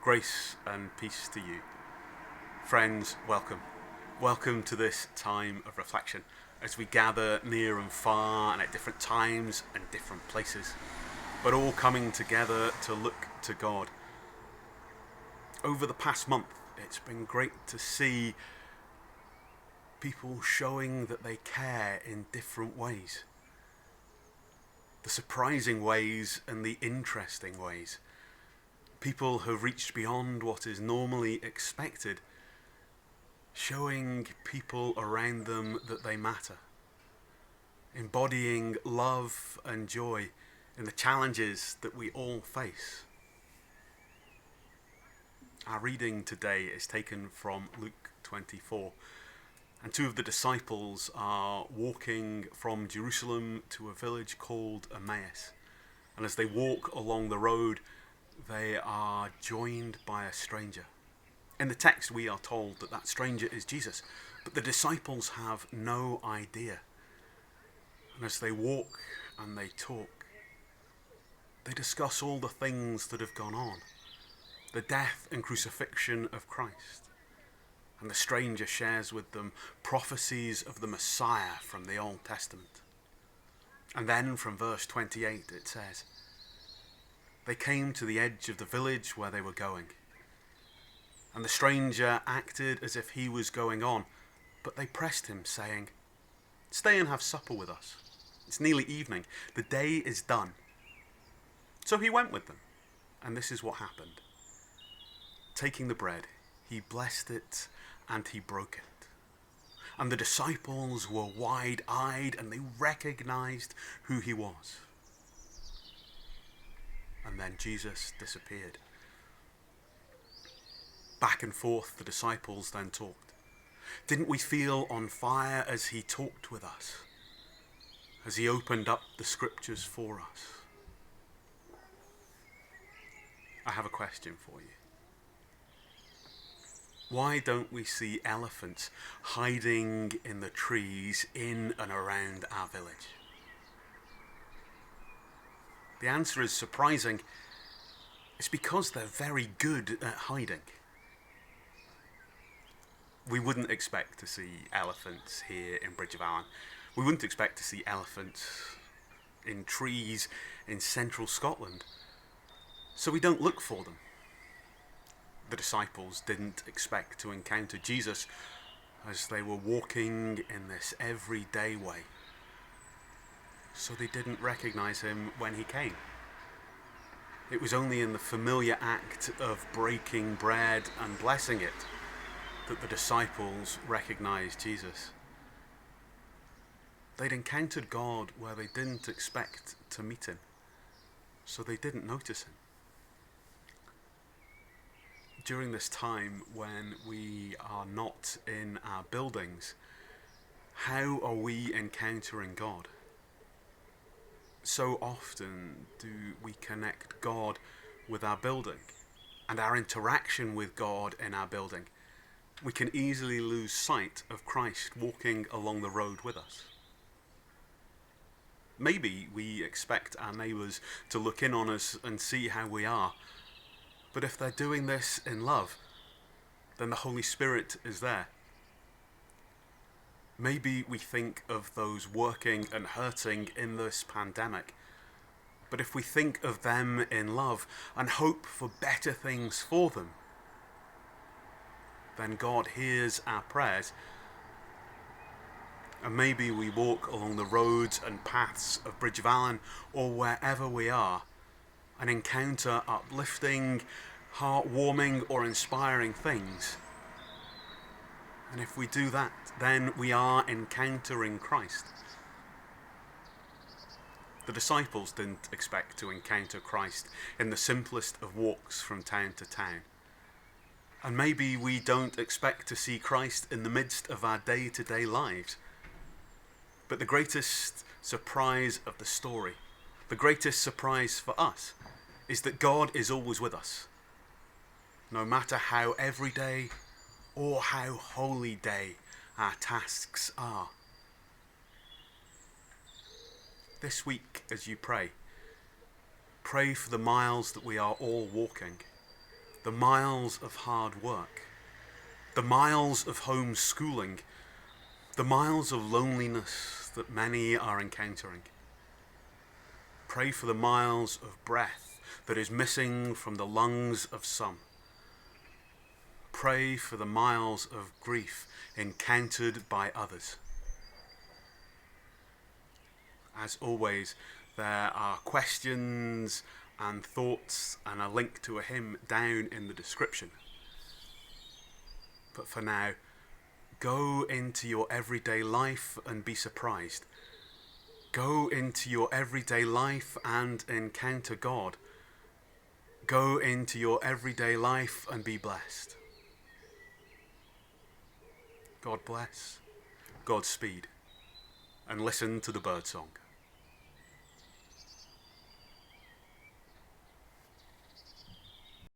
Grace and peace to you. Friends, welcome. Welcome to this time of reflection as we gather near and far and at different times and different places, but all coming together to look to God. Over the past month, it's been great to see people showing that they care in different ways. The surprising ways and the interesting ways. People have reached beyond what is normally expected, showing people around them that they matter, embodying love and joy in the challenges that we all face. Our reading today is taken from Luke 24, and two of the disciples are walking from Jerusalem to a village called Emmaus, and as they walk along the road, they are joined by a stranger. In the text, we are told that stranger is Jesus, but the disciples have no idea. And as they walk and they talk, they discuss all the things that have gone on, the death and crucifixion of Christ. And the stranger shares with them prophecies of the Messiah from the Old Testament. And then from verse 28 it says, "They came to the edge of the village where they were going. And the stranger acted as if he was going on, but they pressed him, saying, 'Stay and have supper with us. It's nearly evening. The day is done.' So he went with them, and this is what happened. Taking the bread, he blessed it and he broke it. And the disciples were wide-eyed and they recognized who he was. And then Jesus disappeared. Back and forth the disciples then talked. Didn't we feel on fire as he talked with us? As he opened up the scriptures for us? I have a question for you. Why don't we see elephants hiding in the trees in and around our village? The answer is surprising. It's because they're very good at hiding. We wouldn't expect to see elephants here in Bridge of Allan. We wouldn't expect to see elephants in trees in central Scotland. So we don't look for them. The disciples didn't expect to encounter Jesus as they were walking in this everyday way. So they didn't recognize him when he came. It was only in the familiar act of breaking bread and blessing it that the disciples recognized Jesus. They'd encountered God where they didn't expect to meet him, so they didn't notice him. During this time when we are not in our buildings, how are we encountering God? So often do we connect God with our building and our interaction with God in our building. We can easily lose sight of Christ walking along the road with us. Maybe we expect our neighbours to look in on us and see how we are, but if they're doing this in love, then the Holy Spirit is there. Maybe we think of those working and hurting in this pandemic, but if we think of them in love and hope for better things for them, then God hears our prayers. And maybe we walk along the roads and paths of Bridge of Allan or wherever we are and encounter uplifting, heartwarming or inspiring things. And if we do that, then we are encountering Christ. The disciples didn't expect to encounter Christ in the simplest of walks from town to town. And maybe we don't expect to see Christ in the midst of our day-to-day lives. But the greatest surprise of the story, the greatest surprise for us, is that God is always with us. No matter how everyday or how holy day our tasks are. This week, as you pray for the miles that we are all walking. the miles of hard work, the miles of homeschooling, the miles of loneliness that many are encountering. Pray for the miles of breath that is missing from the lungs of some. Pray for the miles of grief encountered by others. As always, there are questions and thoughts and a link to a hymn down in the description. But for now, go into your everyday life and be surprised. Go into your everyday life and encounter God. Go into your everyday life and be blessed. God bless, Godspeed, and listen to the birdsong.